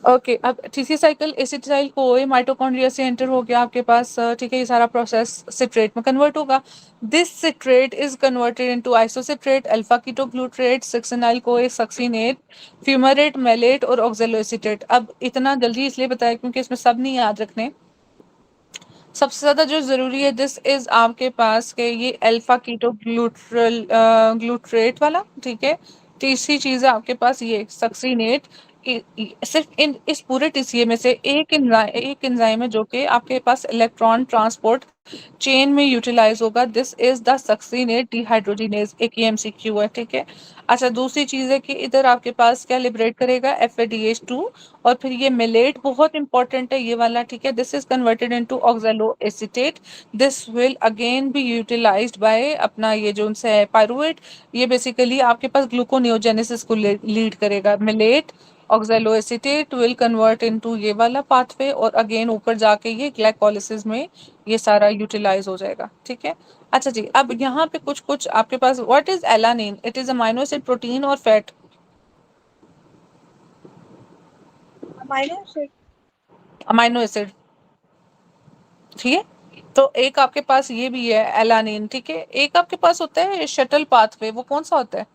Okay, अब TC cycle acetyl CoA mitochondria से enter हो गया आपके पास, ठीक है, ये सारा प्रोसेस सिट्रेट में कन्वर्ट होगा। This citrate is converted into isocitrate, alpha ketoglutarate, succinyl कोए, सक्सिनेट, फ्यूमरेट, मेलेट और ऑक्जेलोएसिटेट। अब इतना जल्दी इसलिए बताया क्योंकि इसमें सब नहीं याद रखने। सबसे ज्यादा जो जरूरी है दिस इज आपके पास के ये अल्फा कीटो ग्लूट्रेट वाला, ठीक है। तीसरी चीज है आपके पास ये सक्सीनेट। सिर्फ इन इस पूरे टीसीए में से एक एंजाइम है जो कि आपके पास इलेक्ट्रॉन ट्रांसपोर्ट चेन में यूटिलाइज होगा, this is the succinate dehydrogenase, एक एमसीक्यू है, ठीक है। अच्छा, दूसरी चीज है कि इधर आपके पास क्या लिबरेट करेगा, FADH2। और फिर ये मिलेट बहुत इंपॉर्टेंट है ये वाला, ठीक है, this is converted into oxaloacetate, this will again be utilized by अपना ये जो उनसे है पायरुवेट। ये बेसिकली आपके पास ग्लूकोनियोजेनेसिस को लीड करेगा। Malate oxaloacetate will convert into ये वाला पाथवे और अगेन ऊपर जाके ये ग्लाइकोलिसिस में ये सारा यूटिलाइज हो जाएगा, ठीक है। अच्छा जी, अब यहाँ पे कुछ कुछ आपके पास, what is alanine, it is amino acid, protein और fat. Amino acid. Amino acid, ठीक है। तो एक आपके पास ये भी है एलानिन, ठीक है। एक आपके पास होता है शटल पाथवे, वो कौन सा होता है,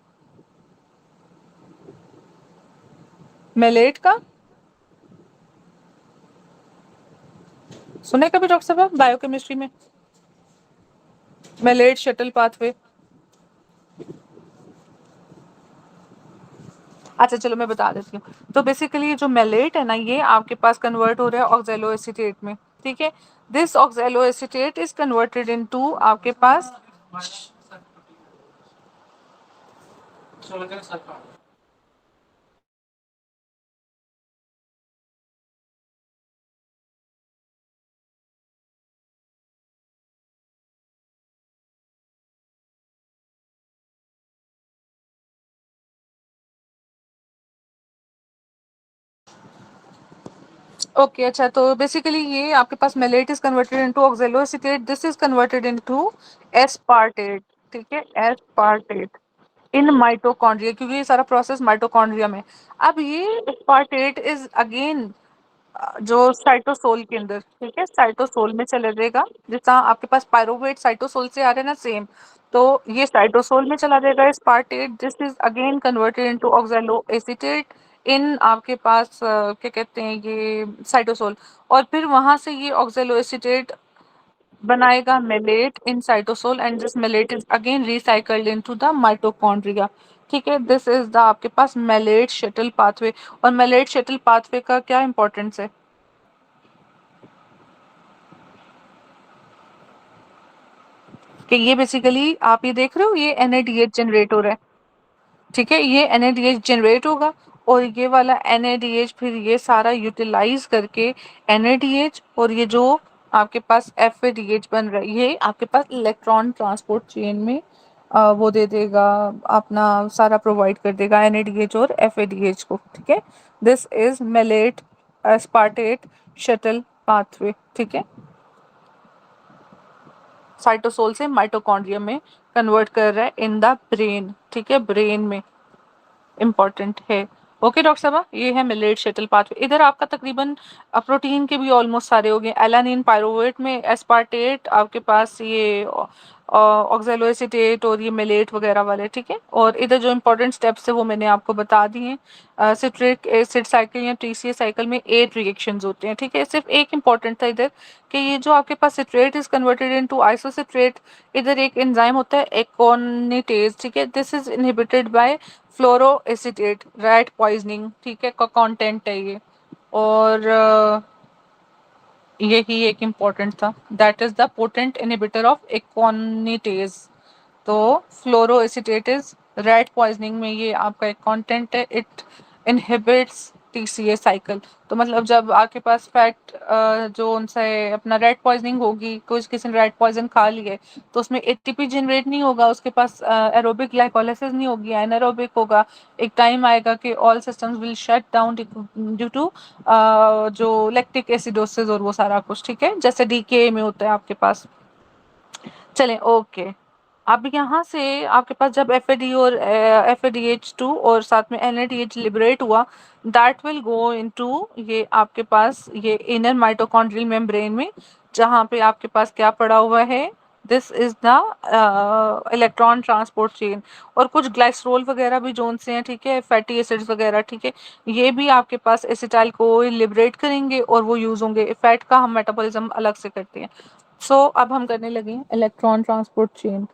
मेलेट का, सुने कभी डॉक्टर साहब बायोकेमिस्ट्री में मेलेट शटल पाथवे। अच्छा चलो मैं बता देती हूँ। तो बेसिकली जो मेलेट है ना, ये आपके पास कन्वर्ट हो रहा है ऑक्सैलो एसीटेट में, ठीक है। This oxaloacetate is converted into आपके पास, ओके अच्छा, तो बेसिकली ये आपके पास malate is converted into oxaloacetate, this is converted into aspartate, ठीक है, एस्पार्टेट इन माइटोकॉन्ड्रिया, क्योंकि ये सारा प्रोसेस माइटोकॉन्ड्रिया में। अब ये एस्पार्टेट इज अगेन जो साइटोसोल के अंदर, ठीक है, साइटोसोल में चला जाएगा। जैसा आपके पास पायरोवेट साइटोसोल से आ रहे हैं ना, सेम, तो ये साइटोसोल में चला जाएगा aspartate, this is again converted into oxaloacetate in आपके पास क्या कहते हैं ये साइटोसोल। और फिर वहां से ये ऑक्सैलो एसीटेट बनाएगा malate in cytosol and this malate is again recycled into the mitochondria, ठीक है। दिस इज द आपके पास मेलेट शटल पाथवे। और मेलेट शटल पाथवे का क्या इंपॉर्टेंस है, कि ये बेसिकली आप ये देख रहे हो ये NADH जनरेट हो रहा है, ठीक है, ये NADH जनरेट होगा और ये वाला NADH फिर ये सारा यूटिलाइज करके NADH और ये जो आपके पास FADH बन रहा है, ये आपके पास इलेक्ट्रॉन ट्रांसपोर्ट चेन में वो दे देगा, अपना सारा प्रोवाइड कर देगा NADH और FADH को, ठीक है। This is malate aspartate shuttle pathway, ठीक है, साइटोसोल से माइटोकॉन्ड्रिया में कन्वर्ट कर रहा है इन द ब्रेन, ठीक है, ब्रेन में इम्पॉर्टेंट है। ओके डॉक्टर साहब, ये है मिलेट शटल पाथवे। इधर आपका तकरीबन प्रोटीन के भी ऑलमोस्ट सारे हो गए, एलानिन पायरुवेट में एस्पार्टेट आपके पास ये ऑक्सैलो एसीटेट और ये मिलेट वगैरह वाले, ठीक है। और इधर जो इंपॉर्टेंट स्टेप्स है वो मैंने आपको बता दिए। सिट्रिक एसिड साइकिल या TCA साइकिल में 8 रिएक्शंस होते हैं, ठीक है। सिर्फ एक इंपॉर्टेंट था इधर कि ये जो आपके पास citrate is converted into isocitrate, इधर एक एंजाइम होता है एकोनिटेज, ठीक है, this is inhibited by fluoroacetate, rat poisoning, ठीक है, का कंटेंट है ये। और यही एक इम्पॉर्टेंट था, that is the potent inhibitor of एकोनिटेज। तो फ्लोरोएसिटेटिस रैट पॉइजनिंग में ये आपका एक कंटेंट है, इट इनहिबिट्स TCA साइकिल। तो मतलब जब आपके पास फैट जो उनसे अपना रैट पॉइजनिंग होगी, कुछ किसी ने रैट पॉइजन खा लिए, तो उसमें ATP जनरेट नहीं होगा, उसके पास एरोबिक ग्लाइकोलाइसिस नहीं होगी, एनारोबिक होगा। एक टाइम आएगा कि all systems will shut down due to जो लैक्टिक एसिडोसिस और वो सारा कुछ, ठीक है, जैसे DKA में होता है आपके पास। चलें, ओके। अब यहाँ से आपके पास जब एफ और FADH2 और साथ में NADH लिबरेट हुआ, दैट विल गो इनटू ये आपके पास ये इनर माइटोकॉन्ड्रियल मेम्ब्रेन में, जहाँ पे आपके पास क्या पड़ा हुआ है, this is the electron transport chain. और कुछ ग्लाइसरोल वगैरह भी जोन से हैं, ठीक है, फैटी एसिड्स वगैरह, ठीक है, ये भी आपके पास एसिटाइल को लिबरेट करेंगे और वो यूज होंगे। फैट का हम मेटाबॉलिज्म अलग से करते हैं। सो अब हम करने लगे इलेक्ट्रॉन ट्रांसपोर्ट चेन।